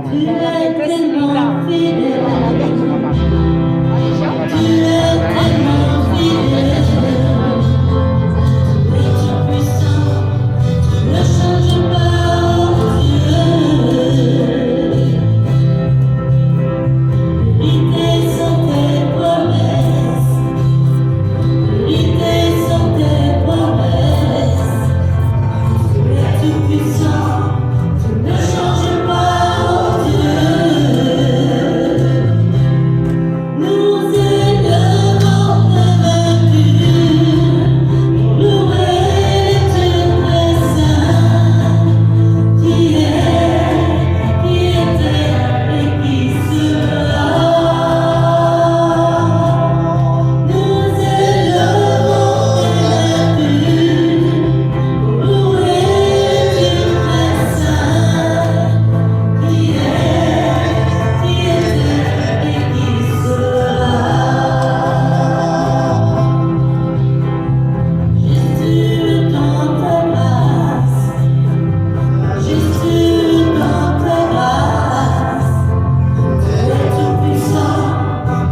Tu es tellement fidèle. Tu es tellement fidèle. Tu es tout puissant. Tu ne changes pas, Dieu. Vérités sont tes promesses. Vérités sont tes promesses. Tu es tout puissant. Tu ne changes pas, Dieu. Nous élevons tes mains pures pour louer Dieu très saint, qui est, qui était et qui sera. Nous élevons tes mains pures pour louer Dieu très saint, qui est, qui était et qui sera. Jésus, dans ta grâce, Jésus, dans ta grâce, tu es tout puissant,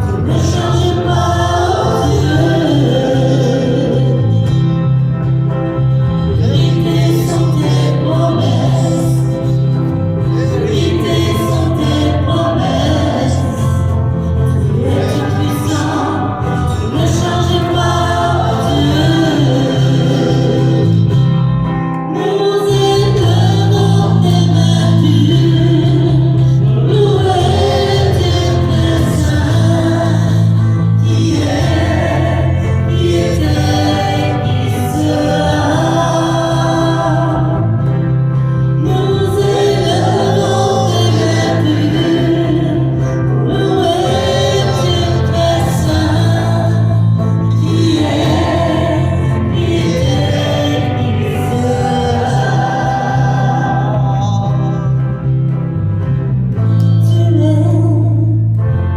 tu ne changes pas, Dieu. Vérités sont tes promesses, vérités sont tes promesses. Tu es tout puissant, tu ne changes pas, Dieu. Nous élevons tes mains pures pour louer Dieu très saint, qui est, qui était, qui sera. Nous élevons tes mains pures pour louer Dieu très saint, qui est, qui était, qui sera.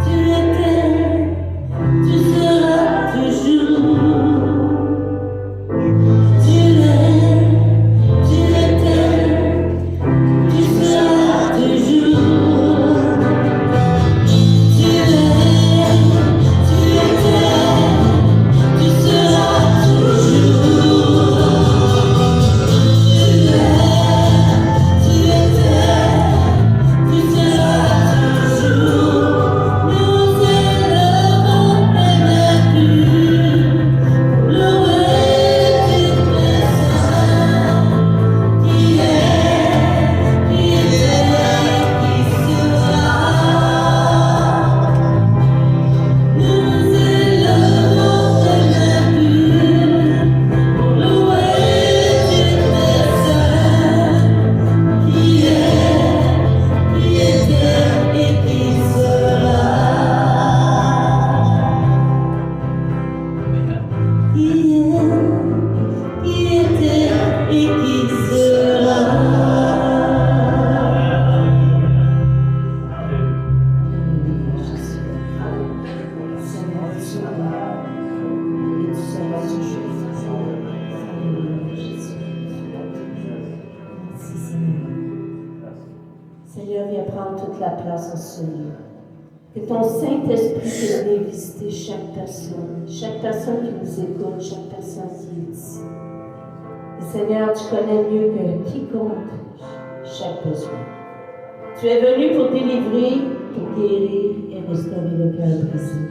Tu étais, tu seras toujours. Tu es, tu étais, tu seras toujours. Tu es, tu étais, tu seras toujours. Tu es, tu étais, tu seras toujours. Nous élevons tes mains pures pour louer Dieu très saint, qui est, qui était, qui sera. Nous élevons tes mains pures pour louer Dieu très saint, qui est, qui était et qui sera. Qui était et qui sera. Seigneur, viens prendre toute la place en ce lieu. Que ton Saint-Esprit puisse venir visiter chaque personne qui nous écoute, chaque personne qui est ici. Et Seigneur, tu connais mieux que quiconque chaque besoin. Tu es venu pour délivrer, pour guérir et restaurer le cœur brisé.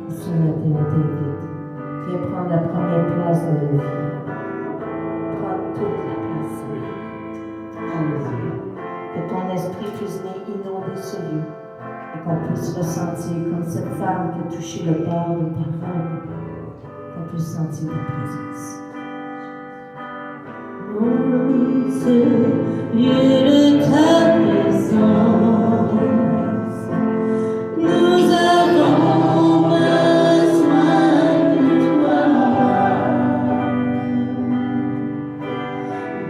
Et ce matin, on t'invite. Viens prendre la première place dans nos vies. Prends toute la place. Alléluia. Que ton esprit puisse venir inonder ce lieu et qu'on puisse ressentir comme cette femme qui a touché le bord de ta robe, qu'on puisse sentir ta présence. Mon lieu de ta présence, nous avons besoin de toi.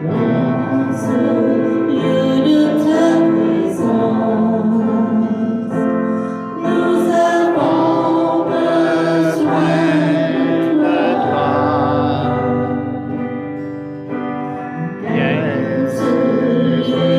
Dans lieu de ta présence, nous avons besoin de toi. Viens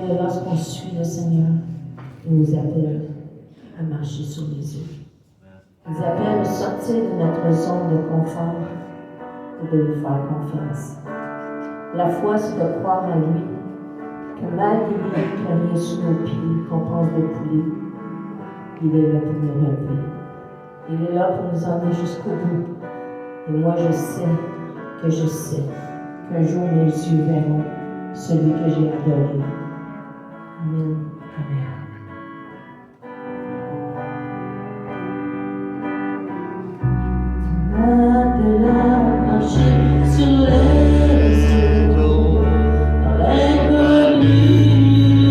que lorsqu'on suit le Seigneur, il nous appelle à marcher sur les eaux. Il nous appelle à sortir de notre zone de confort et de lui faire confiance. La foi, c'est de croire en lui, que malgré qu'il n'y a rien sous nos pieds, qu'on pense de couler, il est là pour nous relever. Il est là pour nous emmener jusqu'au bout. Et moi, je sais qu'un jour mes yeux verront celui que j'ai adoré. Amen. Amen. M'appelle à marcher sur les eaux, dans l'inconnu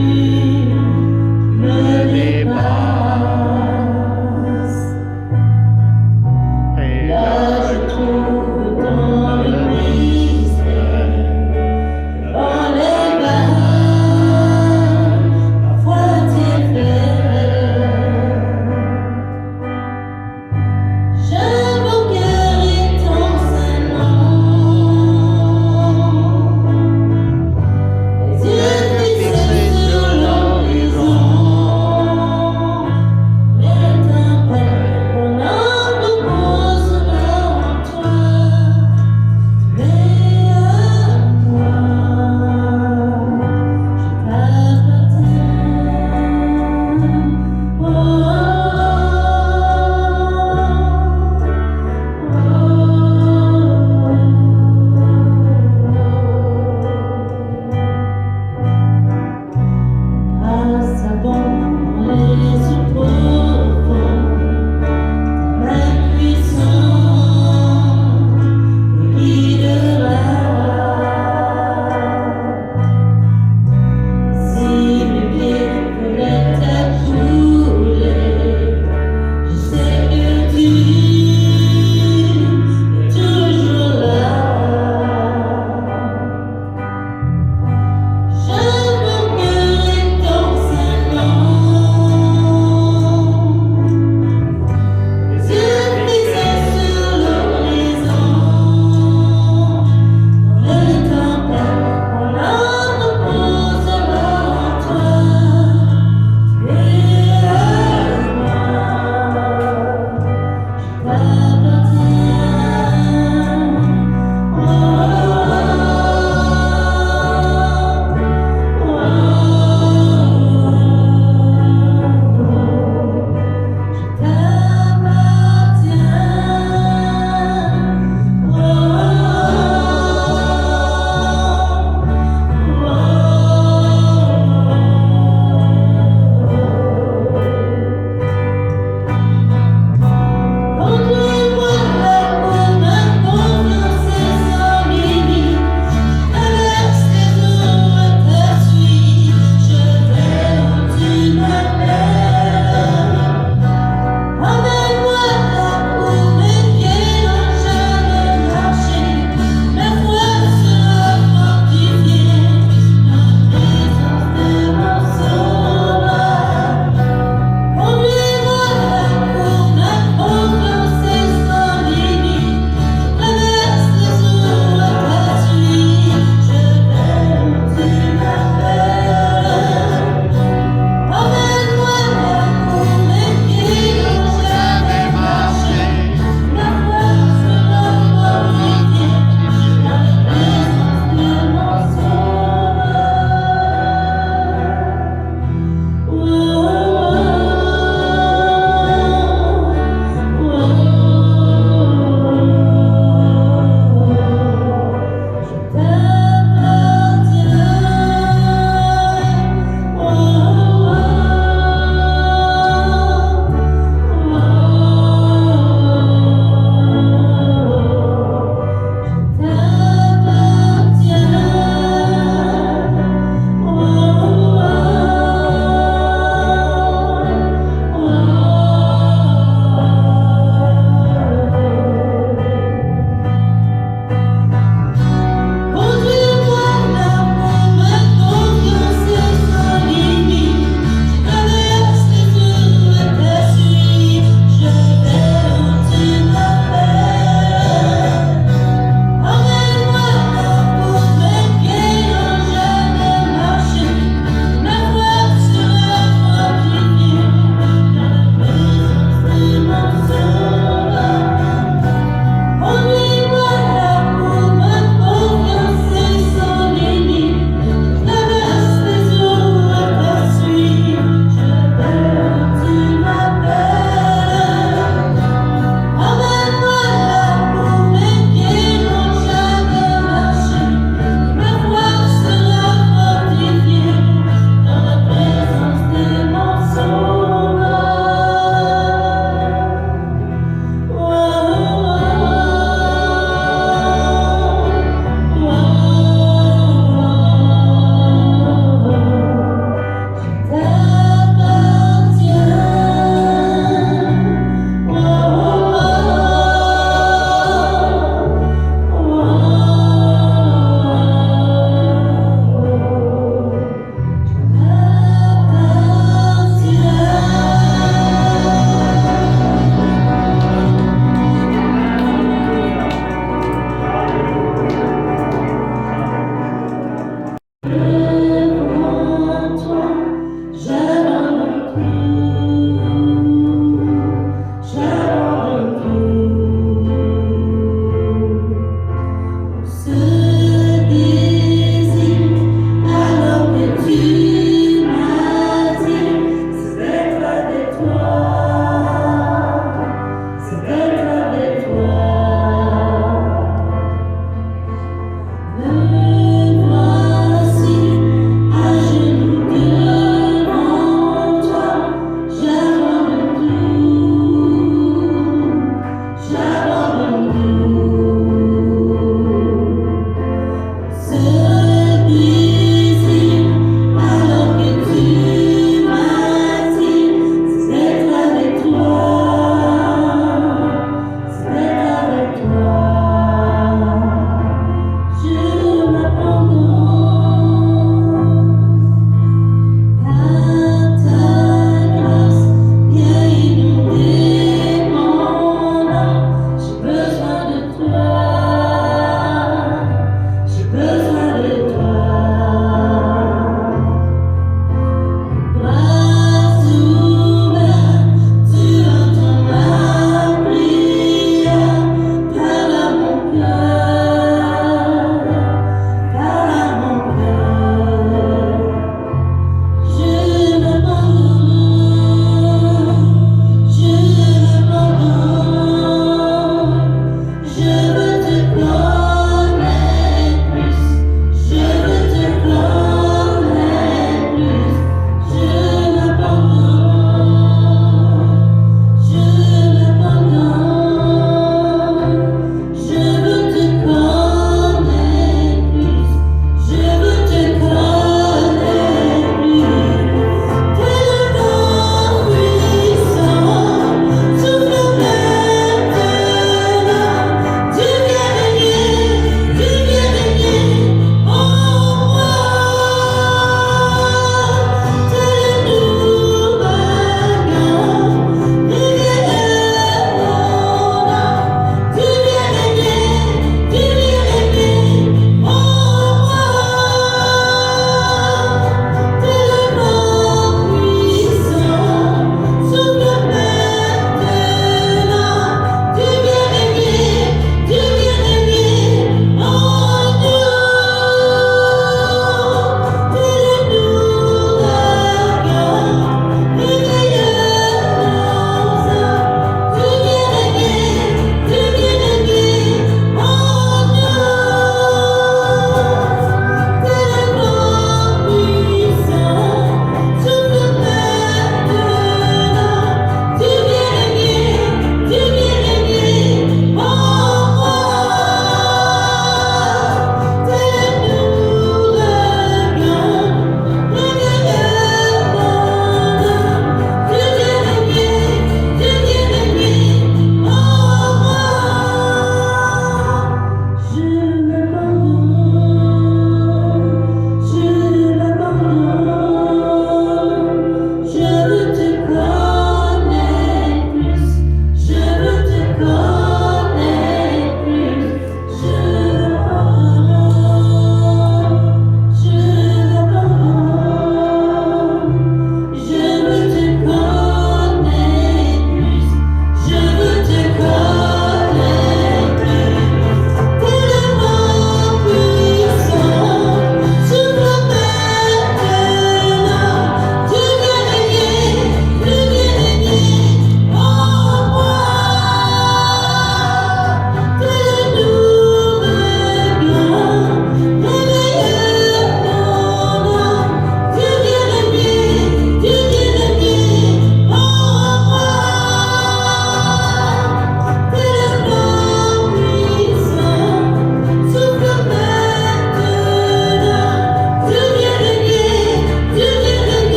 qui me dépasse. Et là je trouve dans le mystère, dans les vagues, parfois t'effraie. Je mon cœur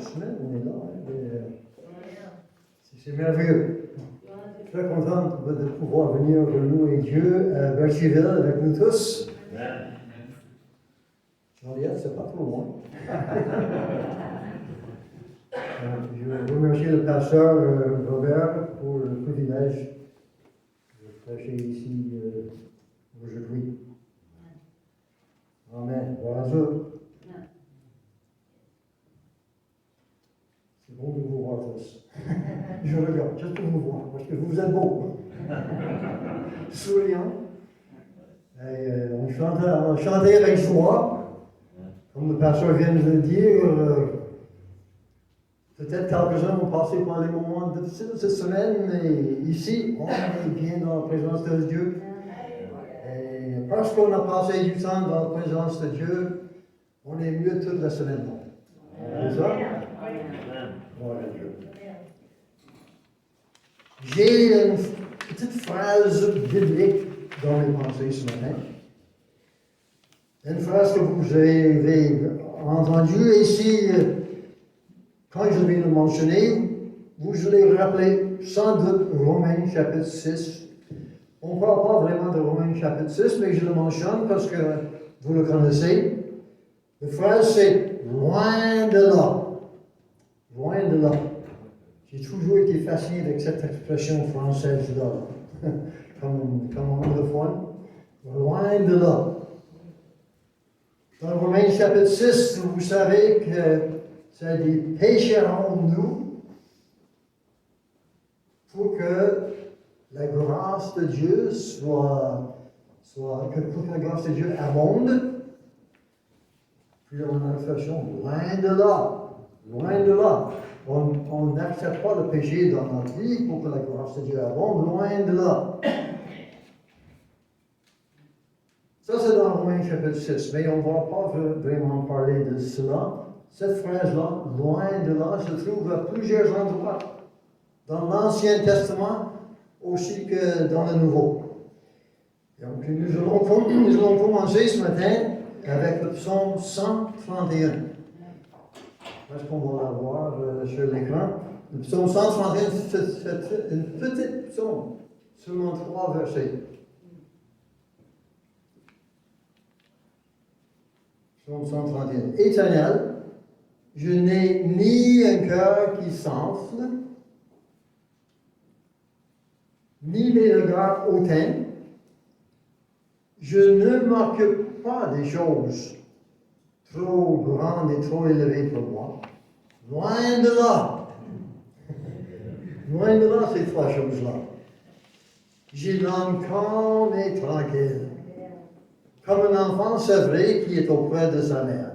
semaine, on est là. C'est merveilleux. Je suis très content de pouvoir venir de nous et Dieu à Berthierville avec nous tous. Joliette, c'est pas trop loin. Je veux remercier le pasteur Robert pour le privilège de prêcher ici aujourd'hui. Amen. Voilà ça. C'est bon de vous voir tous. Je regarde juste pour vous voir, parce que vous êtes beaux. Souriants. On chantait avec joie. Comme le pasteur vient de le dire, peut-être quelques-uns ont passé par les moments difficiles cette semaine, mais ici, on est bien dans la présence de Dieu. Et parce qu'on a passé du temps dans la présence de Dieu, on est mieux toute la semaine longue. C'est ça? Gloire à Dieu. J'ai une petite phrase biblique dans mes pensées ce matin. Une phrase que vous avez entendue, et si, quand je vais le mentionner, vous allez rappeler sans doute Romains chapitre 6. On ne parle pas vraiment de Romains chapitre 6, mais je le mentionne parce que vous le connaissez. La phrase c'est « loin de là ». Loin de là. J'ai toujours été fasciné avec cette expression française-là, comme anglophone. Loin de là. Dans Romains chapitre 6, vous savez que c'est des pécheurs en nous pour que la grâce de Dieu pour que la grâce de Dieu abonde. Puis on a l'expression loin de là, loin de là. On n'accepte pas le péché dans notre vie pour que la grâce de Dieu abonde, loin de là. Ça, c'est dans Romains chapitre 6, mais on ne va pas vraiment parler de cela. Cette phrase-là, loin de là, se trouve à plusieurs endroits, dans l'Ancien Testament aussi que dans le Nouveau. Donc, nous allons commencer ce matin avec le psaume 131. Est-ce qu'on va l'avoir sur l'écran? Le psaume 131, c'est une petite psaume, seulement 3 versets. Psaume 131. Éternel, je n'ai ni un cœur qui s'enfle, ni les regards hautains. Je ne m'occupe pas des choses trop grandes et trop élevées pour moi. Loin de là. Loin de là, ces 3 choses-là. J'ai l'âme calme et tranquille. Comme un enfant sevré qui est auprès de sa mère.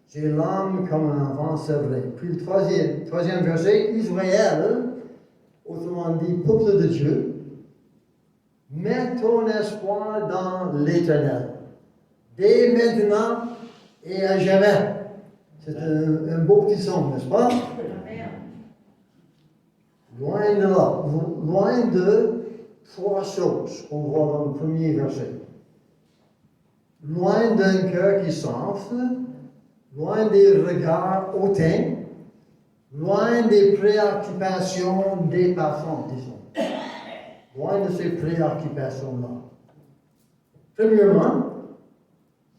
J'ai l'âme comme un enfant sevré. Puis le troisième verset, Israël, autrement dit, peuple de Dieu, mets ton espoir dans l'Éternel, dès maintenant et à jamais. C'est un beau petit son, n'est-ce pas? Loin de là, loin de 3 choses qu'on voit dans le premier verset. Loin d'un cœur qui s'enfle, loin des regards hautains, loin des préoccupations dépassantes, disons. Loin de ces préoccupations-là. Premièrement,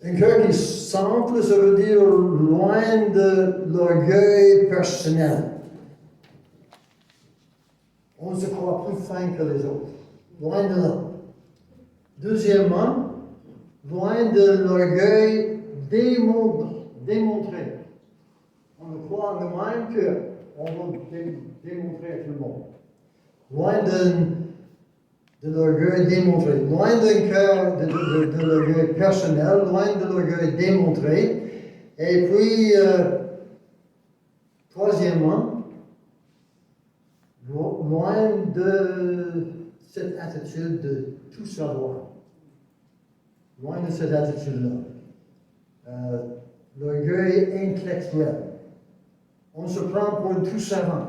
un cœur qui s'enfle, ça veut dire loin de l'orgueil personnel. On se croit plus fin que les autres. Loin de là. Deuxièmement, loin de l'orgueil démontré. On croit en nous-mêmes qu'on va démontrer à tout le monde. Loin de l'orgueil démontré. Loin d'un cœur de l'orgueil personnel, loin de l'orgueil démontré. Et puis, troisièmement, loin de cette attitude de tout savoir. Loin de cette attitude-là. L'orgueil intellectuel. On se prend pour un tout savant.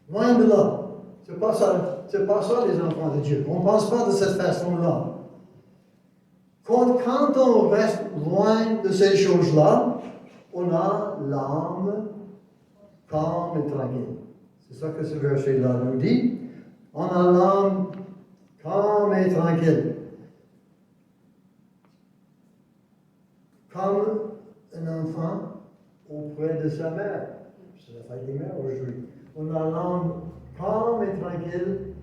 Loin de là. C'est pas ça les enfants de Dieu. On ne pense pas de cette façon-là. Quand on reste loin de ces choses-là, on a l'âme calme et tranquille. C'est ça que ce verset-là nous dit. On a l'âme calme et tranquille. Comme un enfant auprès de sa mère. C'est la fête des mères aujourd'hui. On a l'âme calme et tranquille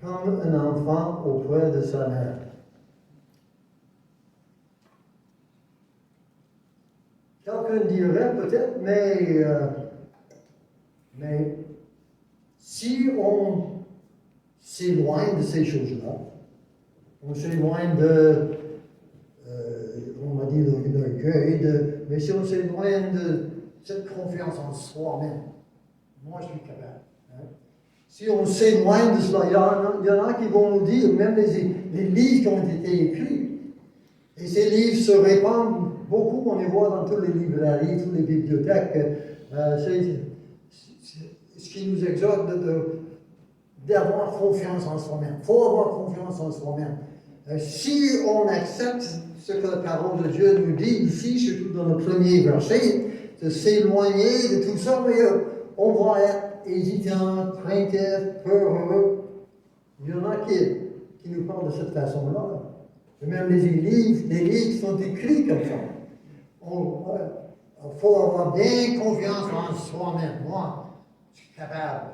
comme un enfant auprès de sa mère. Quelqu'un dirait peut-être, mais si on s'éloigne de ces choses-là, on s'éloigne de, on m'a dit l'orgueil, mais si on s'éloigne de cette confiance en soi-même, moi je suis capable. Hein? Si on s'éloigne de cela, il y en a qui vont nous dire, même les livres qui ont été écrits, et ces livres se répandent beaucoup, on les voit dans toutes les librairies, toutes les bibliothèques. C'est ce qui nous exhorte d'avoir confiance en soi-même. Il faut avoir confiance en soi-même. Si on accepte ce que la parole de Dieu nous dit ici, surtout dans le premier verset, de s'éloigner de tout ça, mais on va être hésitant, craintif, peureux. Il y en a qui nous parlent de cette façon-là. Et même les livres sont écrits comme ça. Il faut avoir bien confiance en soi-même. Moi, je suis capable.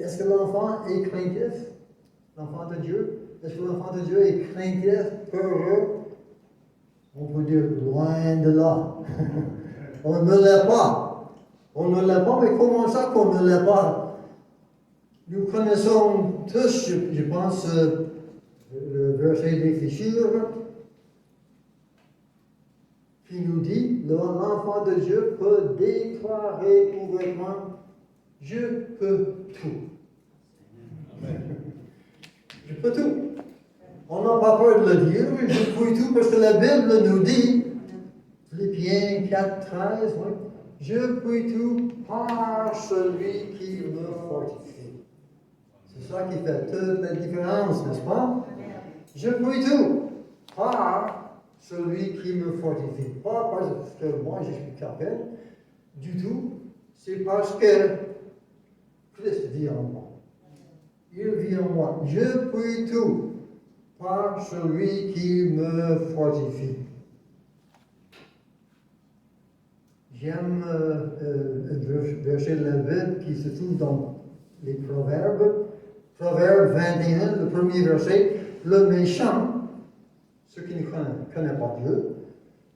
Est-ce que l'enfant est craintif? L'enfant de Dieu? Est-ce que l'enfant de Dieu est craintif, peureux? On peut dire loin de là. On ne l'est pas. On ne l'est pas, mais comment ça qu'on ne l'est pas? Nous connaissons tous, je pense, le verset d'Écriture qui nous dit, l'enfant de Dieu peut déclarer ouvertement, je peux tout. Amen. Je peux tout. On n'a pas peur de le dire, je peux tout, parce que la Bible nous dit, Philippiens 4, 13, oui, je peux tout par celui qui me fortifie. C'est ça qui fait toute la différence, n'est-ce pas? Je peux tout par celui qui me fortifie. Pas parce que moi je suis capable du tout, c'est parce que Christ vit en moi. Il vit en moi. Je peux tout par celui qui me fortifie. J'aime le verset de la Bible qui se trouve dans les Proverbes. Proverbe 21, le premier verset. Le méchant, ceux qui ne connaissent pas Dieu,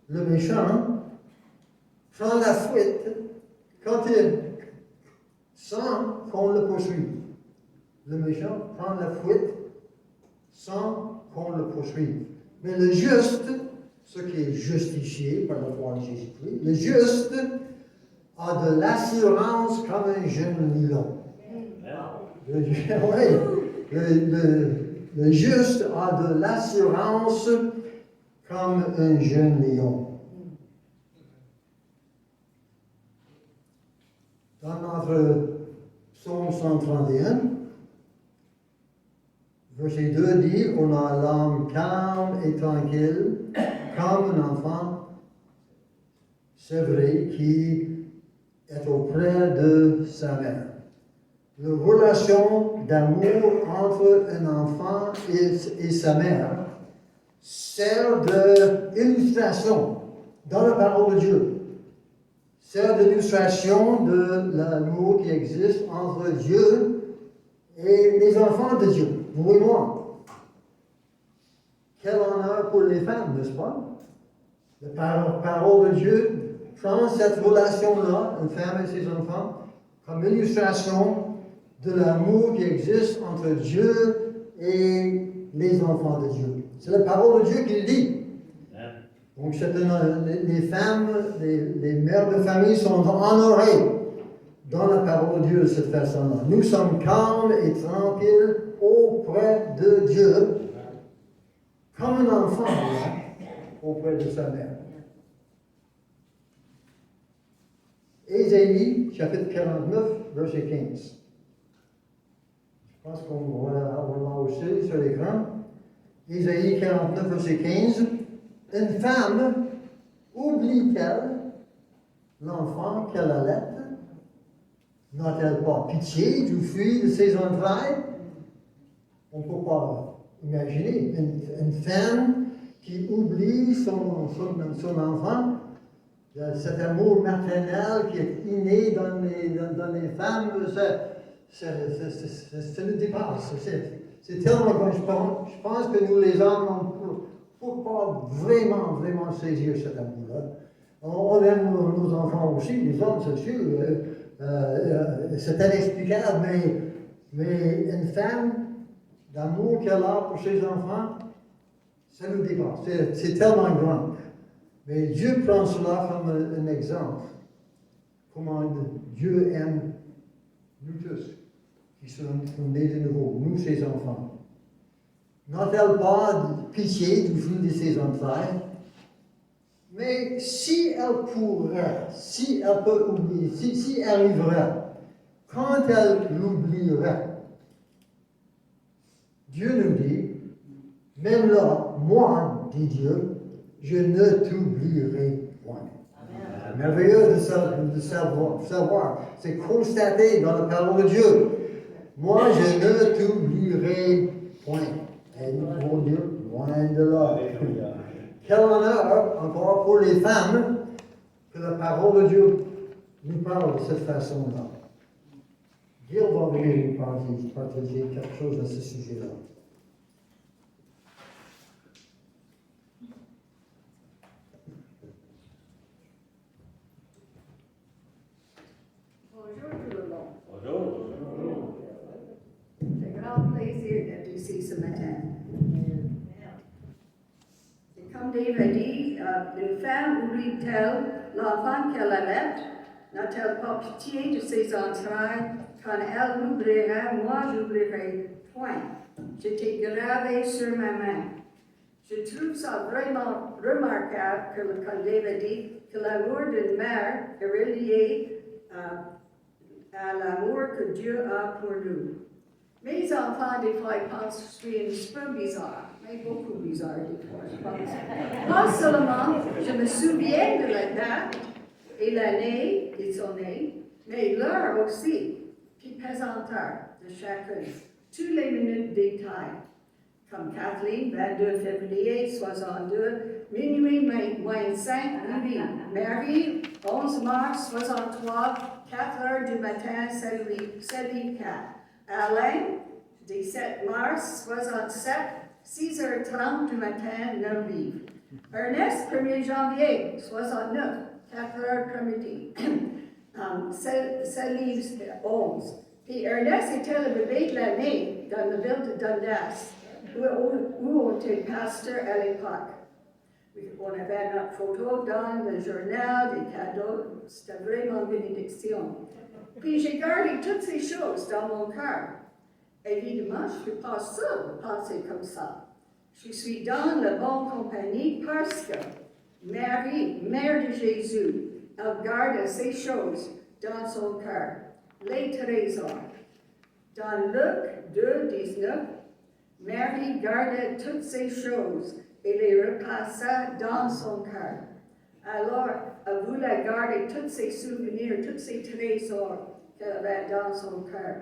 le méchant prend la fuite quand il sent qu'on le poursuive. Le méchant prend la fuite sans qu'on le poursuive. Mais le juste, ce qui est justifié par la foi en Jésus-Christ, le juste a de l'assurance comme un jeune lion. Le juste a de l'assurance comme un jeune lion. Dans notre psaume 131, verset 2 dit, on a l'âme calme et tranquille, comme un enfant, c'est vrai, qui est auprès de sa mère. La relation d'amour entre un enfant et sa mère sert d'illustration dans la parole de Dieu. Sert d'illustration de l'amour qui existe entre Dieu et les enfants de Dieu, vous et moi. Quel honneur pour les femmes, n'est-ce pas? La parole de Dieu prend cette relation-là, une femme et ses enfants, comme illustration de l'amour qui existe entre Dieu et les enfants de Dieu. C'est la parole de Dieu qui le dit. Donc, les femmes, les mères de famille sont honorées dans la parole de Dieu de cette façon-là. Nous sommes calmes et tranquilles auprès de Dieu, comme un enfant auprès de sa mère. Ésaïe, chapitre 49, verset 15. Je pense qu'on va l'avoir aussi sur l'écran. Ésaïe 49, verset 15. Une femme oublie-t-elle l'enfant qu'elle allait? N'a-t-elle pas pitié du fruit de ses entrailles? On ne peut pas imaginer une femme qui oublie son enfant. Cet amour maternel qui est inné dans les femmes, ça nous dépasse. C'est tellement grand. Je pense que nous, les hommes, on ne peut pas vraiment saisir cet amour-là. On aime nos enfants aussi, les hommes, c'est sûr. C'est inexplicable, mais une femme, l'amour qu'elle a pour ses enfants, ça nous dépasse. C'est tellement grand. Mais Dieu prend cela comme un exemple. Comment Dieu aime nous tous, qui sommes nés de nouveau, nous ses enfants. N'a-t-elle pas pitié du fruit de ses entrailles? Mais si elle pourrait, si elle peut oublier, si elle arriverait, quand elle l'oublierait, Dieu nous dit, même là, moi, dit Dieu, je ne t'oublierai point. C'est merveilleux de savoir. C'est constaté dans la parole de Dieu. Moi, je ne t'oublierai point. Et nous pouvons dire, loin de là. Quel honneur, encore pour les femmes, que la parole de Dieu nous parle de cette façon-là. Dieu va venir nous partager quelque chose à ce sujet-là. Bonjour tout le monde. Bonjour. C'est un grand plaisir d'être ici ce matin. Et comme Dave a dit, une femme oublie-t-elle l'enfant qu'elle allait? N'a-t-elle pas pitié de ses entrailles? Quand elle m'oubliera, moi j'oublierai point. Je t'ai gravé sur ma main. Je trouve ça vraiment remarquable que, comme Dave a dit, que l'amour d'une mère est relié à l'amour que Dieu a pour nous. Mes enfants, des fois, ils pensent que je suis un petit peu bizarre, mais beaucoup bizarre, des fois, je pense. Pas seulement, je me souviens de la date et l'année ils sont nés, mais l'heure aussi, puis pesanteur de chacun, toutes les minutes détail. Comme Kathleen, 22 février 62, minuit moins 5, minuit. Marie, 11 mars 63, 4 heures du matin, celui 4. Alain, 17 mars 67, 6h30 du matin, 9 livres. Ernest, 1er janvier 69, 4 heures après-midi, 7 livres, 11. Puis Ernest était le bébé de l'année dans la ville de Dundas, où on était pasteur à l'époque. On avait notre photo dans le journal, des cadeaux, c'était vraiment une bénédiction. Puis j'ai gardé toutes ces choses dans mon cœur. Évidemment, je ne suis pas seule de penser comme ça. Je suis dans la bonne compagnie parce que Marie, mère de Jésus, elle garde ces choses dans son cœur, les trésors. Dans Luc 2, 19, Marie gardait toutes ces choses et les repassa dans son cœur. Alors, elle voulait garder tous ces souvenirs, tous ces trésors qu'elle avait dans son cœur.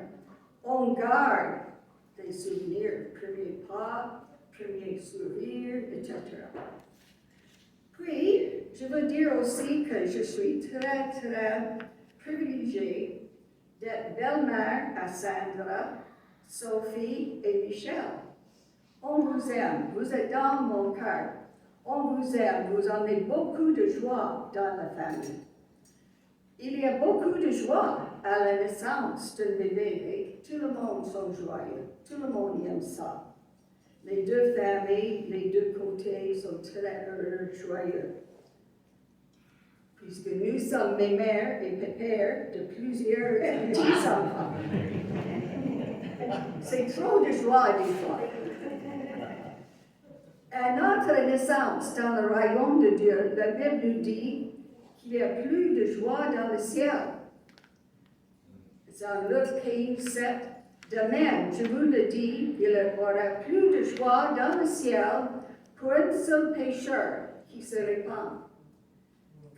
On garde des souvenirs, premier pas, premier sourire, etc. Puis, je veux dire aussi que je suis très, très privilégiée d'être belle-mère à Sandra, Sophie et Michel. On vous aime, vous êtes dans mon cœur. On vous aime, vous emmenez beaucoup de joie dans la famille. Il y a beaucoup de joie à la naissance d'un bébé et tout le monde sont joyeux. Tout le monde aime ça. Les deux familles, les deux côtés sont très heureux, joyeux. Puisque nous sommes mes mères et pères de plusieurs petits enfants. C'est trop de joie des fois. À notre naissance dans le royaume de Dieu, la Bible nous dit qu'il y a plus de joie dans le ciel. Dans Luc 15, 7, de même, je vous le dis, il y aura plus de joie dans le ciel pour un seul pécheur qui se répand,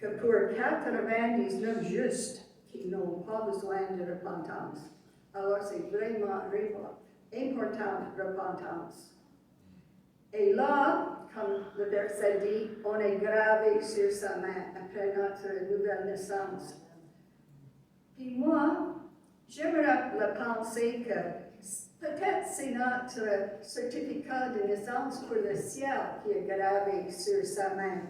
que pour 99 justes qui n'ont pas besoin de repentance. Alors c'est vraiment important, repentance. Et là, comme le verset dit, on est gravé sur sa main après notre nouvelle naissance. Puis moi, j'aimerais le penser que peut-être c'est notre certificat de naissance pour le ciel qui est gravé sur sa main.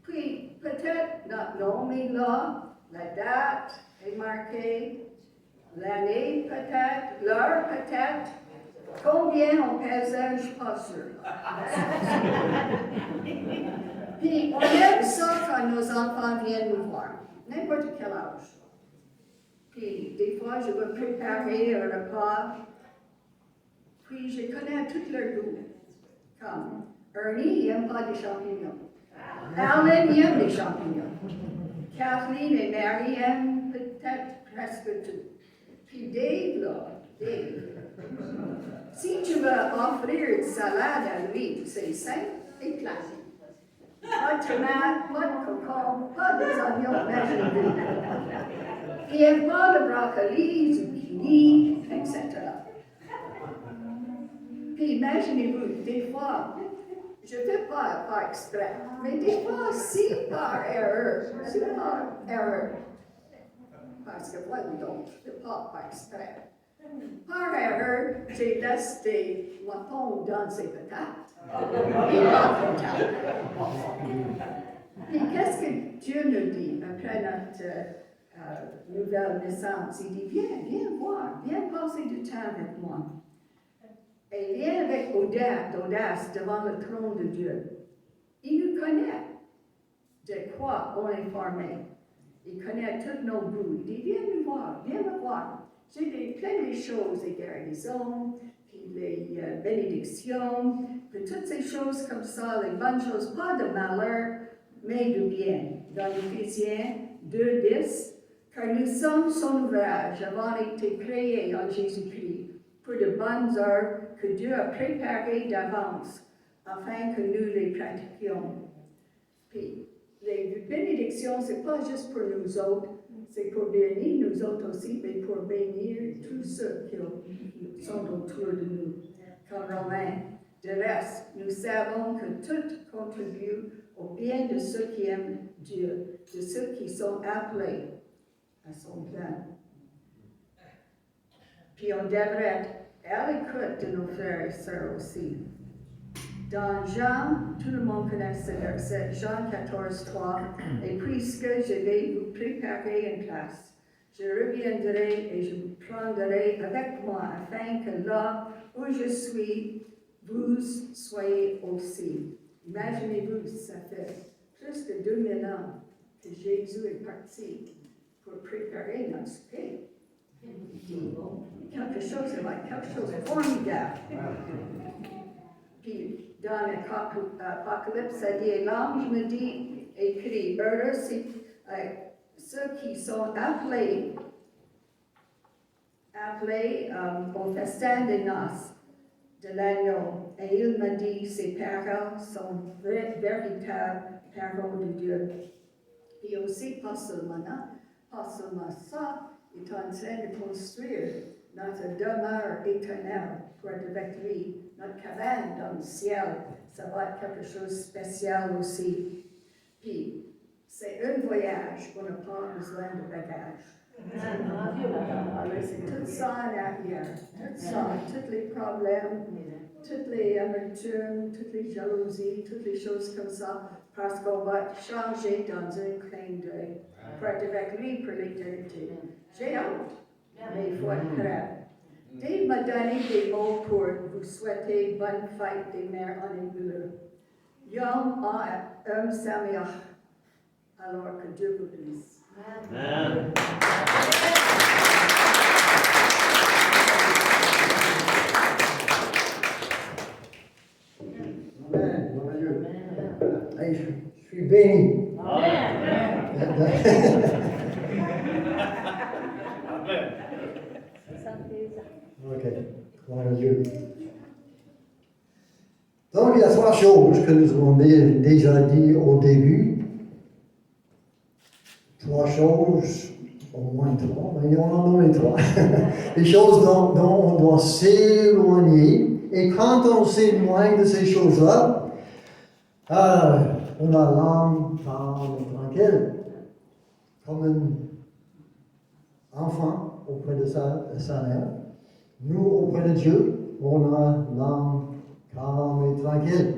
Puis peut-être notre nom est là, la date est marquée, l'année peut-être, l'heure peut-être. Combien on pesait, je ne suis pas sûre. Puis on aime ça quand nos enfants viennent nous voir, n'importe quel âge. Puis des fois, je veux préparer un repas, puis je connais tous leurs goûts. Comme Ernie, il n'aime pas les champignons. Alan, il aime les champignons. Kathleen et Mary aiment peut-être presque tout. Puis Dave, là, Dave. Si tu veux offrir une salade à lui, c'est simple et classique. Pas de tomates, pas de concombre, pas de oignons, imaginez-vous. Il n'aime pas le brocoli, zucchini, etc. Puis imaginez-vous, des fois, je ne fais pas par exprès, mais des fois, si par erreur, parce que moi, donc, je ne fais pas par exprès. Par erreur, j'ai laissé des moutons dans ses patates. Et pas content. Et qu'est-ce que Dieu nous dit après notre nouvelle naissance? Il dit, viens voir, viens passer du temps avec moi. Et viens avec audace devant le trône de Dieu. Il nous connaît de quoi on est formé. Il connaît tous nos goûts. Il dit, viens me voir, viens me voir. J'ai plein de choses, les guérisons, puis les bénédictions, puis toutes ces choses comme ça, les bonnes choses, pas de malheur, mais de bien. Dans Éphésiens 2:10, car nous sommes son ouvrage, avons été créés en Jésus-Christ, pour de bonnes œuvres que Dieu a préparées d'avance, afin que nous les pratiquions. Puis, les bénédictions, ce n'est pas juste pour nous autres, c'est pour bénir nous autres aussi, mais pour bénir tous ceux qui sont autour de nous. Comme Romain. De reste, nous savons que tout contribue au bien de ceux qui aiment Dieu, de ceux qui sont appelés à son plan. Puis on devrait être à l'écoute de nos frères et sœurs aussi. Dans Jean, tout le monde connaît ce verset, Jean 14:3, et puisque je vais vous préparer une place, je reviendrai et je vous prendrai avec moi, afin que là où je suis, vous soyez aussi. Imaginez-vous, ça fait plus de 2000 ans que Jésus est parti pour préparer notre souper. Quelque chose de formidable. Puis, dans l'Apocalypse, ça dit, et l'ange me dit, écrit, heureux ceux qui sont appelés au festin des noces de l'agneau. Et il m'a dit, ces paroles sont véritables paroles de Dieu. Et aussi, pas seulement ça, il est en train de construire notre demeure éternelle pour être avec lui, notre cabane dans le ciel. Ça va être quelque chose de spécial aussi. Puis, c'est un voyage, on n'a pas besoin de bagages. Alors, c'est tout ça en arrière, tout ça, tous les problèmes, toutes les amertumes, toutes les jalousies, toutes les choses comme ça, parce qu'on va changer dans un clin d'œil pour être avec lui pour l'éternité. J'ai hâte, mais il faut être prêt. Dave m'a donné des mots pour vous souhaiter bonne fête des mères en hébreu. Yom Sameach. Alors que Dieu vous bénisse. Amen. Amen. Hey, je suis béni. Ok, gloire à Dieu. Donc, il y a trois choses que nous avons déjà dit au début. 3 choses, au moins 3, mais on en a nommé 3. Les choses dont on doit s'éloigner. Et quand on s'éloigne de ces choses-là, on a l'âme calme et tranquille, comme un enfant auprès de sa mère. Nous, auprès de Dieu, on a l'âme calme et tranquille,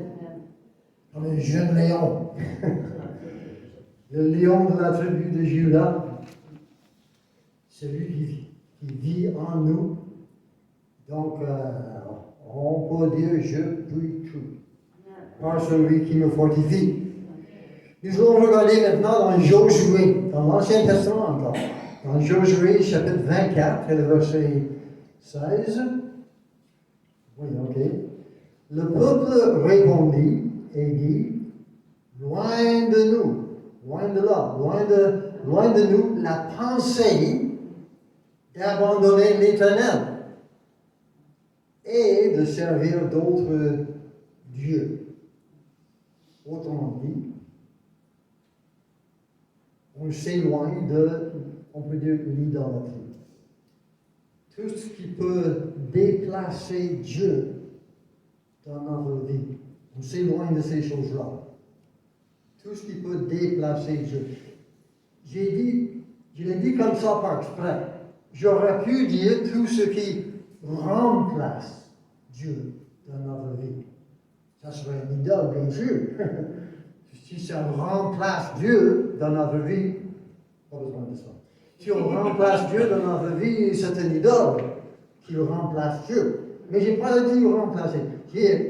comme un jeune lion. Le lion de la tribu de Juda, celui qui vit en nous. Donc, on peut dire, je puis tout, par celui qui me fortifie. Nous allons regarder maintenant dans Josué, dans l'Ancien Testament encore. Dans Josué, chapitre 24, et le verset 16. Oui, ok. Le peuple répondit et dit, loin de nous, loin de là, loin de nous, la pensée d'abandonner l'Éternel et de servir d'autres dieux. Autrement dit, on s'éloigne de, on peut dire, l'idolâtrie. Tout ce qui peut déplacer Dieu dans notre vie. On s'éloigne de ces choses-là. Tout ce qui peut déplacer Dieu. Je l'ai dit comme ça par exprès. J'aurais pu dire tout ce qui remplace Dieu dans notre vie. Ça serait une idole, bien sûr. Si ça remplace Dieu dans notre vie, pas besoin de ça. Si on remplace Dieu dans notre vie, c'est une idole qui remplace Dieu. Mais je n'ai pas dit remplacer.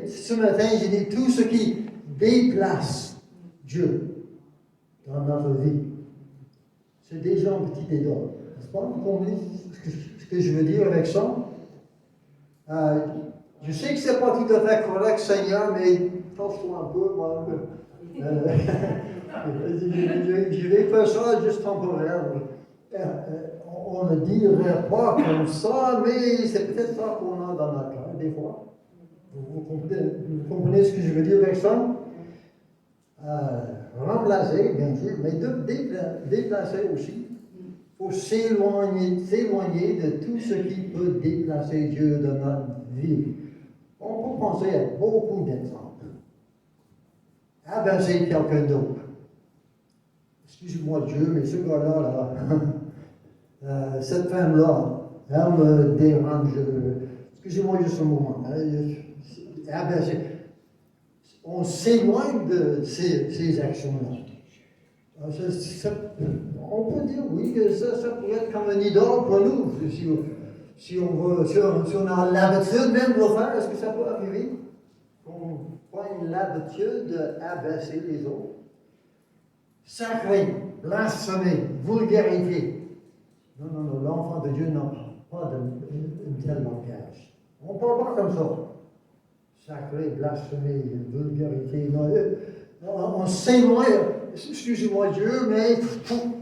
Ce matin, j'ai dit tout ce qui déplace Dieu dans notre vie. C'est déjà une petite idole. N'est-ce pas? Vous comprenez ce que je veux dire avec ça? Je sais que ce n'est pas tout à fait correct, Seigneur, mais touche-toi un peu, moi. Je vais faire ça juste temporaire. On ne dirait pas comme ça, mais c'est peut-être ça qu'on a dans notre cœur, des fois. Vous comprenez ce que je veux dire avec ça? Remplacer, bien sûr, mais déplacer aussi. Il faut s'éloigner de tout ce qui peut déplacer Dieu dans notre vie. On peut penser à beaucoup d'exemples. Abaisser quelqu'un d'autre. Excusez-moi Dieu, mais ce gars-là, cette femme-là, elle me dérange. Excusez-moi juste un moment. Abaisser. On s'éloigne de ces actions-là. On peut dire, oui, que ça pourrait être comme une idole pour nous. Si on a l'habitude même de le faire, est-ce que ça peut arriver? Qu'on prenne l'habitude d'abaisser les autres. Sacré, blasphémé, vulgarité. Non, l'enfant de Dieu n'a pas de tel langage. On ne parle pas comme ça. Sacré, blasphémé, vulgarité. On s'éloigne, excusez-moi Dieu, mais il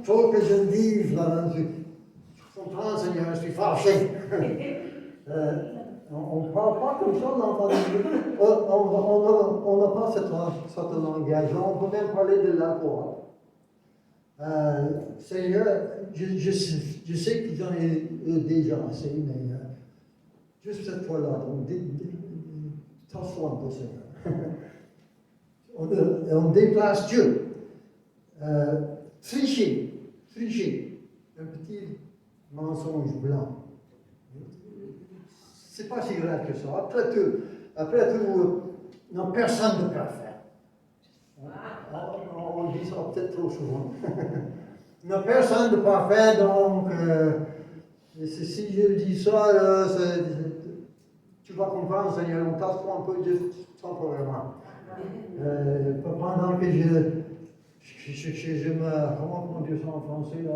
faut que je le dise. Je comprends, Seigneur, je suis fâché. On ne parle pas comme ça, l'enfant de Dieu. On n'a pas ce langage. On peut même parler de la loi. Seigneur, je sais que j'en ai déjà assez, mais juste cette fois-là, donc tasse-toi un peu, Seigneur. On déplace Dieu. Tricher, un petit mensonge blanc. C'est pas si grave que ça. Après tout, non, personne ne parfait. On dit ça peut-être trop souvent. Non, personne de parfait, donc si je dis ça, tu vas comprendre, Seigneur, on tasse-toi un peu juste temporairement. Pendant que je me... Comment on dit ça en français? Là,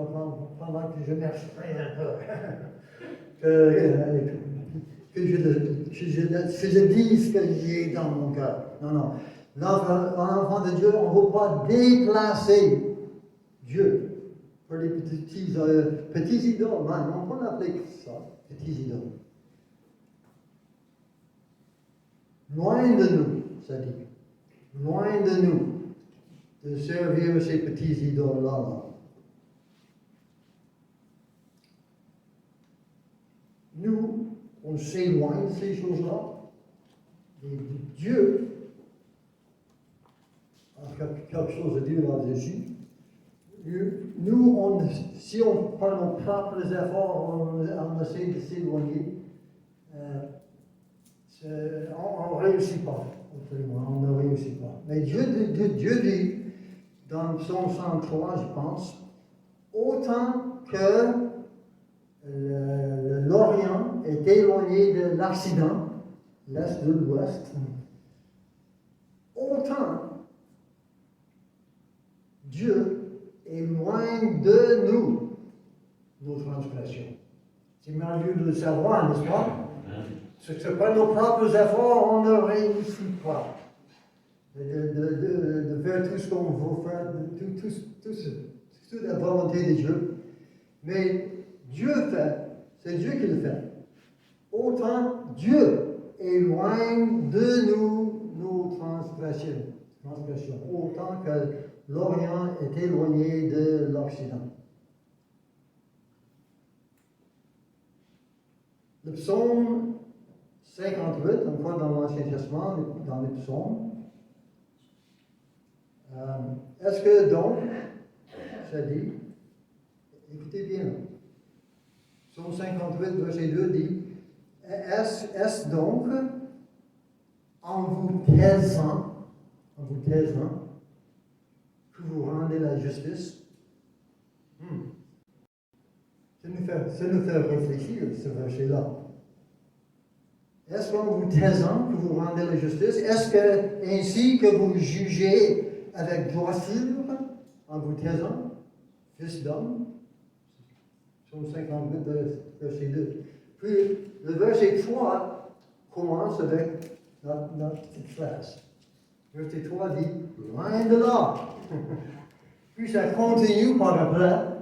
pendant que je m'exprime un peu. Que je dise ce que j'ai dans mon cœur. Non. L'enfant de Dieu, on ne veut pas déplacer Dieu pour les petits idoles. On peut l'appeler ça, petits idoles. Loin de nous, ça dit. Loin de nous de servir ces petits idoles-là. nous, on s'éloigne de ces choses-là. Et Dieu a quelque chose à dire là-dessus. Nous, si on prend nos propres efforts, on essaie de s'éloigner, on ne réussit pas. On ne réussit pas. Mais Dieu dit, dans Psaume 103, je pense, autant que l'Orient est éloigné de l'Occident, l'Est de l'Ouest, autant Dieu éloigne de nous nos transgressions. C'est merveilleux de le savoir, n'est-ce pas? Ce que par nos propres efforts, on ne réussit pas de faire tout ce qu'on veut faire, toute la volonté de Dieu. Mais Dieu fait, c'est Dieu qui le fait. Autant Dieu éloigne de nous nos transgressions. Autant que l'Orient est éloigné de l'Occident. Le psaume 58, encore dans l'Ancien Testament, dans les psaumes, est-ce que donc, ça dit, écoutez bien, psaume 58, verset 2 dit, est-ce donc en vous taisant, que vous rendez la justice? Ça nous fait réfléchir, ce verset-là. Est-ce qu'en vous taisant que vous rendez la justice? Est-ce que ainsi que vous jugez avec droiture, en vous taisant, fils d'homme? Psaume 58, verset 2. Puis le verset 3 commence avec notre petite phrase. Verset 3 dit, loin de là. Puis ça continue par après.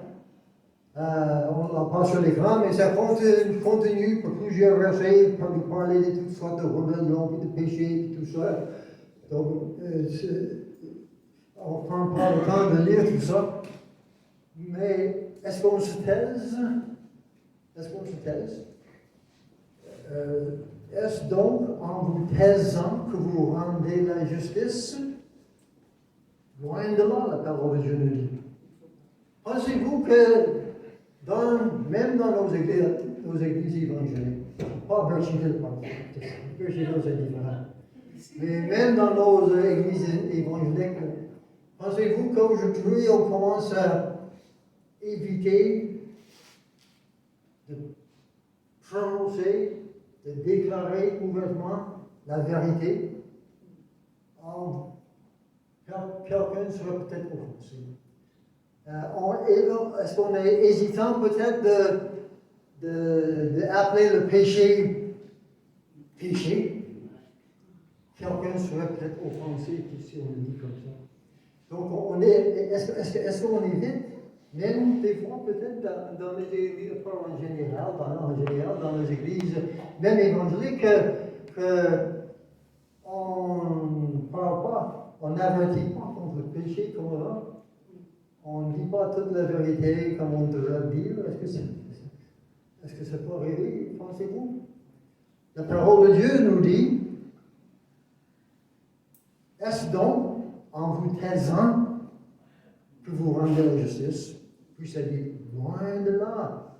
On l'a pas sur l'écran, mais ça continue pour plusieurs versets pour nous parler de toutes sortes de rébellions, de péchés, et tout ça. Donc, on ne prend pas le temps de lire tout ça. Mais est-ce qu'on se taise? Est-ce donc en vous taisant que vous rendez la justice? Loin de là, la parole de Dieu nous dit. Pensez-vous que même dans nos églises évangéliques, pas Birchville, Birchville c'est différent, mais même dans nos églises évangéliques, pensez-vous qu'aujourd'hui on commence à éviter de prononcer, de déclarer ouvertement la vérité? Quelqu'un sera peut-être offensé. Est-ce qu'on est hésitant peut-être d'appeler le péché? Quelqu'un serait peut-être offensé si on le dit comme ça. Donc, est-ce qu'on évite, même des fois peut-être dans les églises, pas en général, dans les églises, même évangéliques, qu'on ne parle pas, on n'avertit pas contre le péché comme ça. On ne dit pas toute la vérité comme on devrait le dire. Est-ce que ça peut arriver, pensez-vous? La parole de Dieu nous dit, est-ce donc en vous taisant que vous rendez la justice? Puis ça dit, loin de là.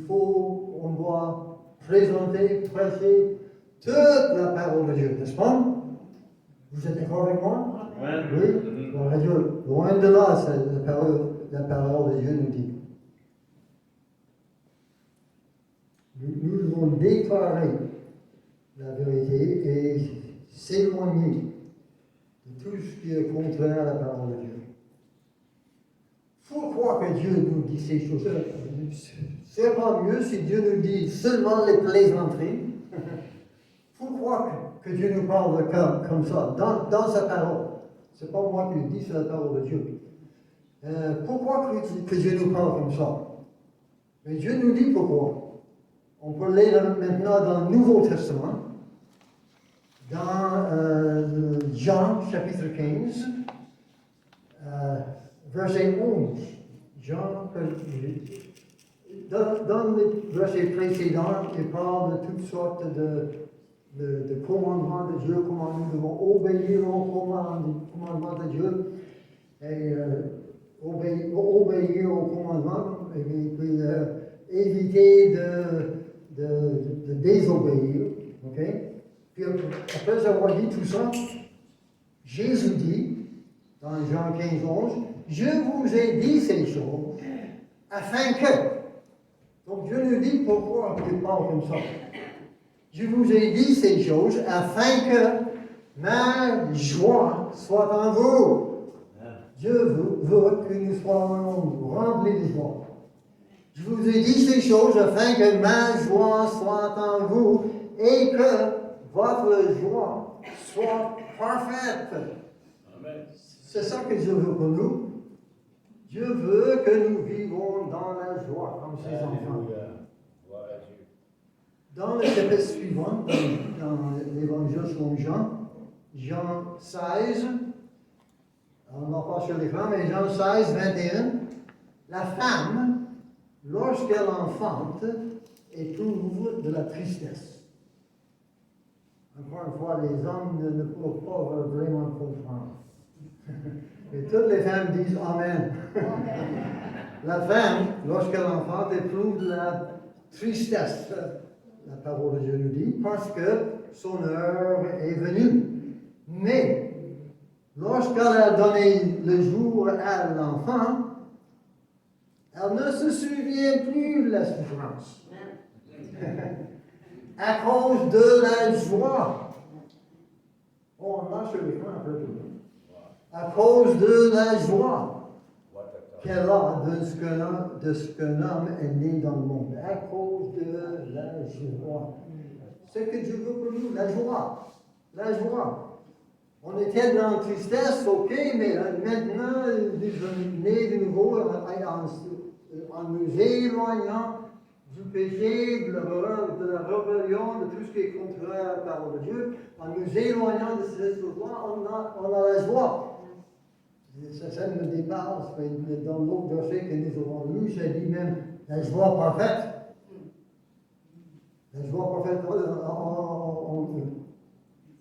On doit présenter, prêcher toute la parole de Dieu, n'est-ce pas? Vous êtes d'accord avec moi? Oui. Loin de là, la parole de Dieu nous dit. Nous devons déclarer la vérité et s'éloigner de tout ce qui est contraire à la parole de Dieu. Pourquoi que Dieu nous dit ces choses-là? C'est pas mieux si Dieu nous dit seulement les plaisanteries. Pourquoi que Dieu nous parle comme ça, dans sa parole? Ce n'est pas moi qui le dis, c'est la parole de Dieu. Pourquoi que Dieu nous parle comme ça? Mais Dieu nous dit pourquoi. On peut lire maintenant dans le Nouveau Testament, dans Jean chapitre 15, verset 11. Dans les versets précédents, il parle de toutes sortes de commandements de Dieu, comment nous devons obéir aux commandements de Dieu, et obéir aux commandements, et puis éviter de désobéir. Okay? Puis après avoir dit tout ça, Jésus dit, dans Jean 15, 11, je vous ai dit ces choses afin que. Donc Dieu nous dit pourquoi il parle comme ça. Je vous ai dit ces choses afin que ma joie soit en vous. Dieu veut que nous soyons remplis de joie. Je vous ai dit ces choses afin que ma joie soit en vous et que votre joie soit parfaite. Amen. C'est ça que Dieu veut pour nous. Dieu veut que nous vivons dans la joie comme ses enfants. Dans le chapitre suivant, dans l'évangile selon Jean, Jean 16, on n'a pas sur l'écran, mais Jean 16, 21, la femme, lorsqu'elle enfante, éprouve de la tristesse. Encore une fois, les hommes ne peuvent pas vraiment comprendre. Et toutes les femmes disent Amen. La femme, lorsqu'elle enfante, éprouve de la tristesse. La parole de Dieu nous dit, parce que son heure est venue. Mais, lorsqu'elle a donné le jour à l'enfant, elle ne se souvient plus de la souffrance. À cause de la joie. On a sur l'écran un peu tout. À cause de la joie qu'elle a de ce qu'un homme est né dans le monde. À cause de la joie. C'est que Dieu veut pour nous, la joie. La joie. On était dans la tristesse, ok, mais maintenant, nous sommes nés de nouveau en nous éloignant du péché, de la rébellion, de tout ce qui est contraire à la parole de Dieu. En nous éloignant de ces choses-là, on a la joie. Ça me dépasse, mais dans l'autre verset que nous avons lu, ça dit même la joie parfaite. La joie parfaite,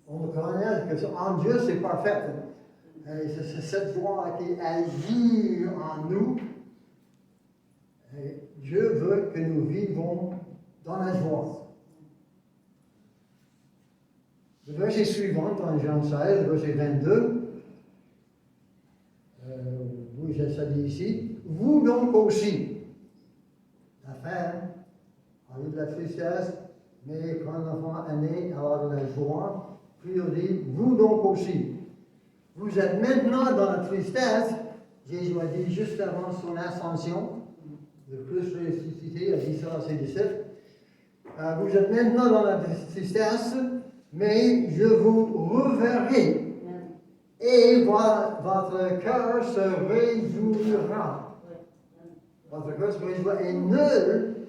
on reconnaît qu'en Dieu c'est parfait. C'est cette joie qui agit en nous. Et Dieu veut que nous vivons dans la joie. Le verset suivant, dans Jean 16, verset 22, oui, ça dit ici, vous donc aussi, la femme a eu de la tristesse, mais quand l'enfant est né, elle a de la joie, puis il dit, vous donc aussi, vous êtes maintenant dans la tristesse, Jésus a dit juste avant son ascension, le Christ ressuscité a dit ça à ses disciples, vous êtes maintenant dans la tristesse, mais je vous reverrai. Et votre cœur se réjouira. Votre cœur se réjouira. Et nul,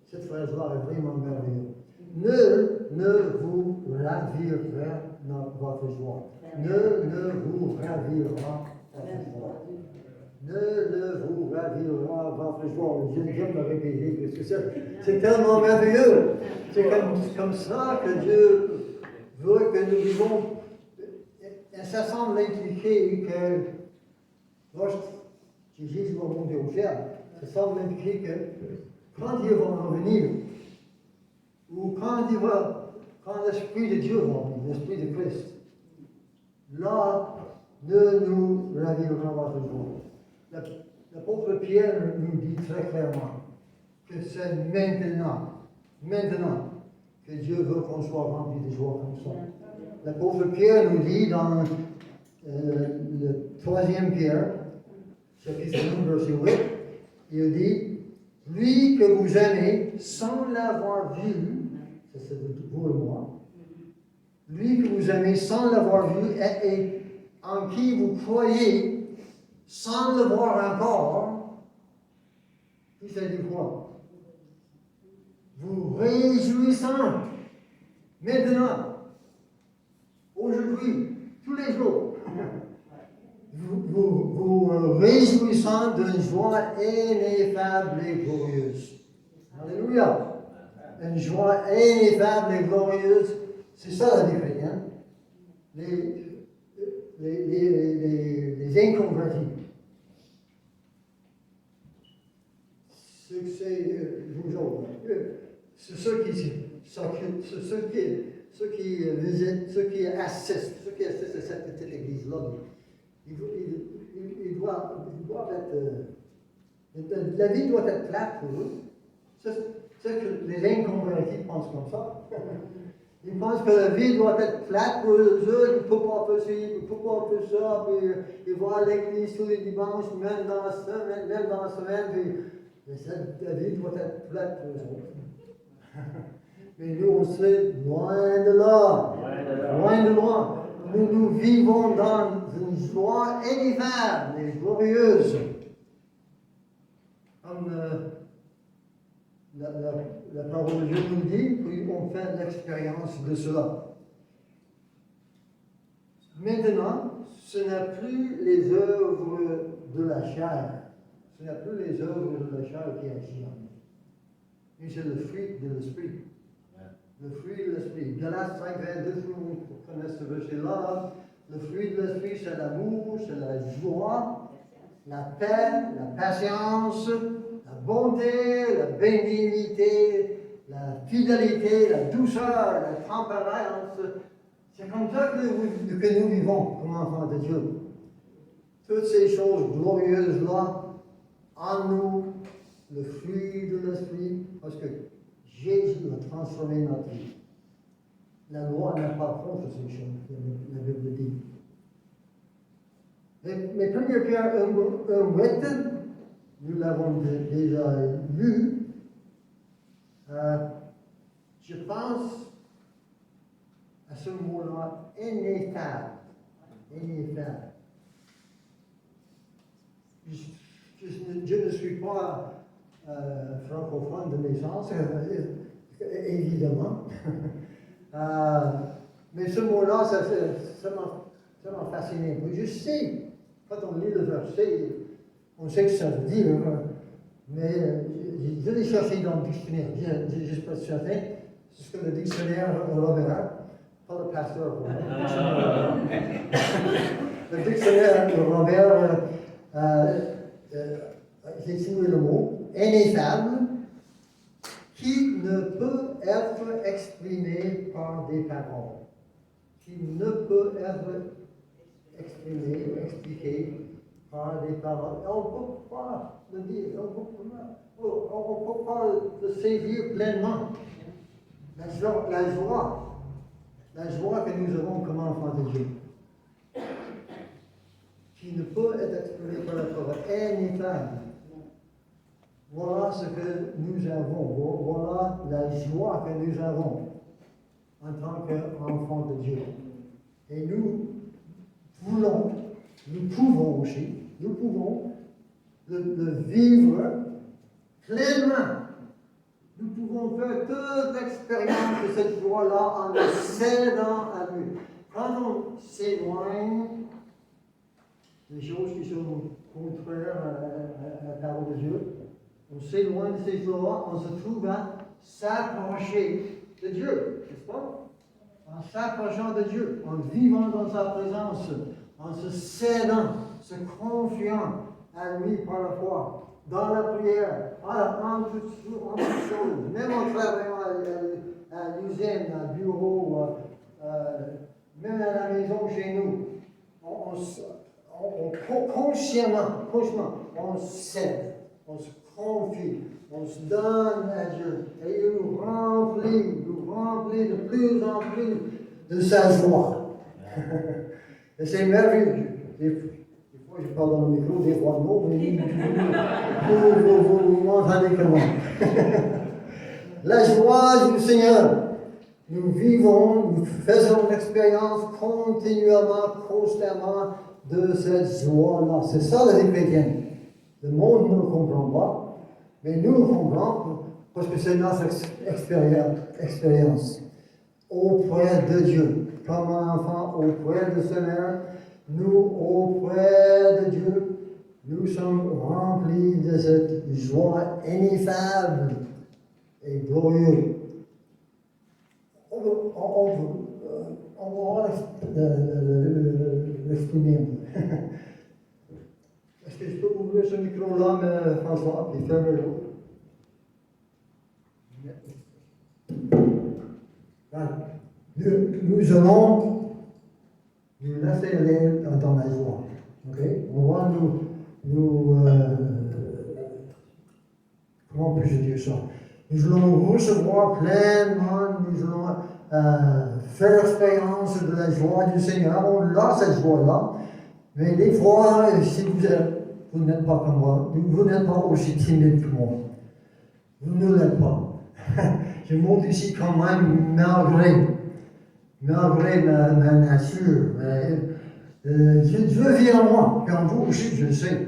cette phrase-là est vraiment merveilleuse, nul ne vous ravira votre joie. Nul ne vous ravira votre joie. Nul ne vous ravira votre joie. Je viens de me répéter parce que c'est tellement merveilleux. C'est comme ça que Dieu veut que nous vivons. Et ça semble impliquer que, lorsque Jésus va monter au ciel, ça semble impliquer que quand il va revenir, ou quand l'Esprit de Dieu va venir, l'Esprit de Christ, là, ne nous ravira votre joie. L'apôtre Pierre nous dit très clairement que c'est maintenant, que Dieu veut qu'on soit rempli de joie comme ça. L'apôtre Pierre nous dit dans le 3e Pierre, chapitre 1, verset 8, il dit, lui que vous aimez sans l'avoir vu, ça c'est vous et moi, lui que vous aimez sans l'avoir vu et en qui vous croyez sans le voir encore, puis ça dit quoi? Vous réjouissant maintenant, aujourd'hui, tous les jours, vous me réjouissant d'une joie ineffable et glorieuse. Alléluia. Une joie ineffable et glorieuse. C'est ça la vie chrétienne. Les inconvertis. C'est ceux qui s'occupent, ceux qui visitent, ceux qui assistent à cette petite église-là. Ils doivent être. La vie doit être plate pour eux. C'est que les inconvertis pensent comme ça. Ils pensent que la vie doit être plate pour eux. Ils ne peuvent pas faire ci, ils ne peuvent pas faire ça. Puis ils vont à l'église tous les dimanches, même dans la semaine. Puis la vie doit être plate pour eux. Mais nous, on sait, loin de là. Loin de là. Nous vivons dans une joie ineffable et glorieuse. Comme la parole de Dieu nous dit, puis on fait l'expérience de cela. Maintenant, ce n'est plus les œuvres de la chair. Ce n'est plus les œuvres de la chair qui agissent en nous. Mais c'est le fruit de l'esprit. Le fruit de l'esprit. Galates 5:22, tout le monde connaît ce verset-là. Le fruit de l'esprit, c'est l'amour, c'est la joie, la paix, la patience, la bonté, la bénignité, la fidélité, la douceur, la tempérance. C'est comme ça que nous vivons comme enfants de Dieu. Toutes ces choses glorieuses-là, en nous, le fruit de l'esprit, parce que Jésus a transformé notre vie. La loi n'a pas contre ces choses, la Bible dit. Mais 1 Pierre 1:8, nous l'avons déjà lu. Je pense à ce mot-là, ineffable. Ineffable. Je ne suis pas francophone de naissance, évidemment. Mais ce mot-là, ça m'a fasciné. Je sais, quand on lit le verset, on sait que ça veut dire, mais je l'ai cherché dans le dictionnaire. Je ne suis pas certain. C'est ce que le dictionnaire Robert, pas le pasteur Robert. Le dictionnaire Robert, j'ai trouvé le mot ineffable, qui ne peut être exprimé par des paroles. Qui ne peut être exprimé, expliqué par des paroles. On ne peut pas le dire, on ne peut pas le saisir pleinement. La joie que nous avons comme enfants de Dieu, qui ne peut être exprimé par la parole, ineffable. Voilà ce que nous avons, voilà la joie que nous avons en tant qu'enfants de Dieu. Et nous pouvons aussi, nous pouvons le vivre pleinement. Nous pouvons faire toute l'expérience de cette joie-là en le cédant à lui. Quand on s'éloigne des choses qui sont contraires à la parole de Dieu, on s'éloigne de ces choses-là, on se trouve à s'approcher de Dieu, n'est-ce pas? En s'approchant de Dieu, en vivant dans sa présence, en se cédant, se confiant à lui par la foi, dans la prière, en toutes choses, même en travaillant à l'usine, à bureau, même à la maison chez nous, consciemment, on cède, on se confie, on se donne à Dieu, et il nous remplit de plus en plus de sa joie. Et c'est merveilleux. Des fois, je parle dans le micro, des fois non, mais vous m'entendez comment? La joie du Seigneur. Nous vivons, nous faisons l'expérience continuellement, constamment de cette joie-là. C'est ça la vie chrétienne. Le monde ne le comprend pas, mais nous le comprenons parce que c'est notre expérience auprès de Dieu. Comme un enfant auprès de sa mère, nous auprès de Dieu, nous sommes remplis de cette joie ineffable et glorieuse. On va l'exprimer un peu. Est-ce que je peux ouvrir ce micro-là, François, et fermer l'autre? Nous allons nous laisser aller dans la joie. Okay? On va comment puis-je dire ça? Nous allons recevoir pleinement, nous allons faire l'expérience de la joie du Seigneur. On a cette joie-là. Mais des fois, si vous n'êtes pas comme moi, vous n'êtes pas aussi timide que moi. Vous ne l'êtes pas. Je monte ici quand même malgré ma nature. Mais Dieu vit en moi, et en vous aussi, je le sais.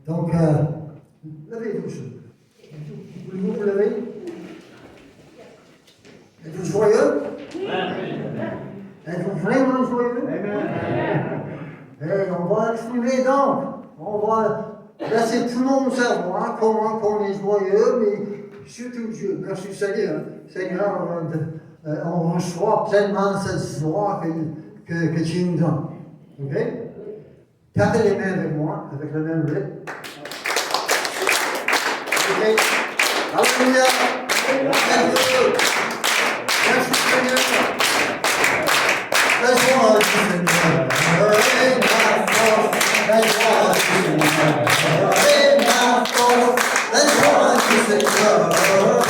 Donc, levez-vous. Voulez-vous vous lever? Êtes-vous joyeux? Êtes-vous vraiment joyeux? Et on va exprimer donc. On va laisser tout le monde savoir comment on est joyeux, mais surtout Dieu. Merci Seigneur. Seigneur, on reçoit pleinement cette joie que tu nous donnes. Ok? Tapez les mains avec moi, avec le même rythme. Ok? Alléluia! Merci Seigneur! La joie du Seigneur! Et ma force! La joie du Seigneur! Et ma force! La joie du Seigneur!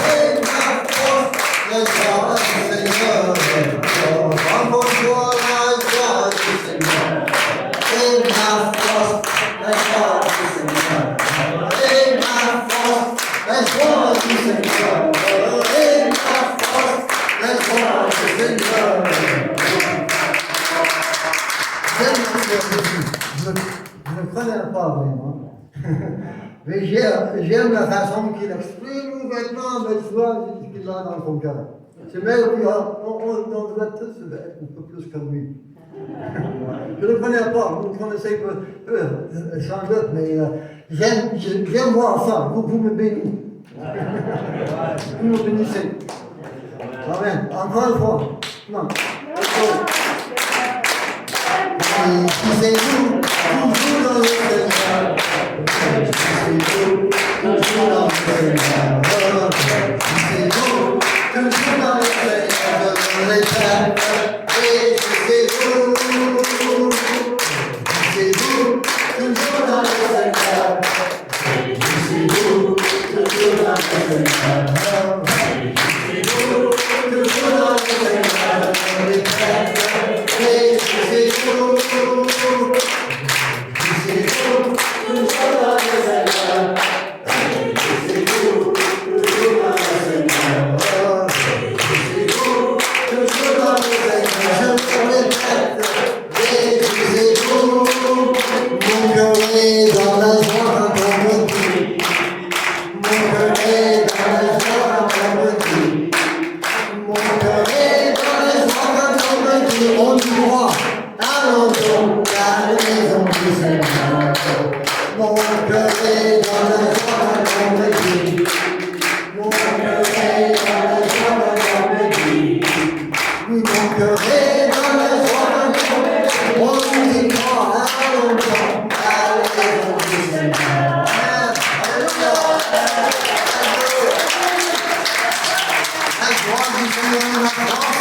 Et ma force! La joie du Seigneur! Encore joie, la joie du Seigneur! Et ma force! La joie du Seigneur! Et ma force! La joie du Seigneur! Et ma force! La joie du Seigneur! Je ne connais pas vraiment. Mais j'aime la façon qu'il exprime maintenant la joie qu'il a dans son cœur. C'est même qu'on doit tous être un peu plus comme lui. Je ne le connais pas, vous le connaissez sans doute, mais j'aime voir ça. Vous me bénissez. Vous me bénissez. Amen. Encore une fois. Non. Disez-vous, toujours dans le Seigneur. Disez-vous, toujours dans le Seigneur. Disez-vous, toujours dans le Seigneur. Je le répète. Et disez-vous, toujours dans le Seigneur. Disez-vous, toujours dans le Seigneur. Disez-vous, toujours dans le Seigneur. Je le répète. Et disez-vous, toujours dans le Seigneur. Disez-vous, toujours dans le Seigneur. Disez-vous, toujours dans le Seigneur. Je le répète. Et disez-vous, mon cœur est dans la joie quand on me dit. Mon cœur est dans la joie quand on me dit. Mon cœur est dans la joie quand on me dit. On y croit. Allons donc à la maison du Seigneur. Mon cœur est dans la joie quand on me dit. Mon cœur est dans la joie quand on me dit. Oui, mon cœur est dans la joie quand on me dit. On y croit. Allons donc à la maison du Seigneur. Alléluia. La joie du Seigneur.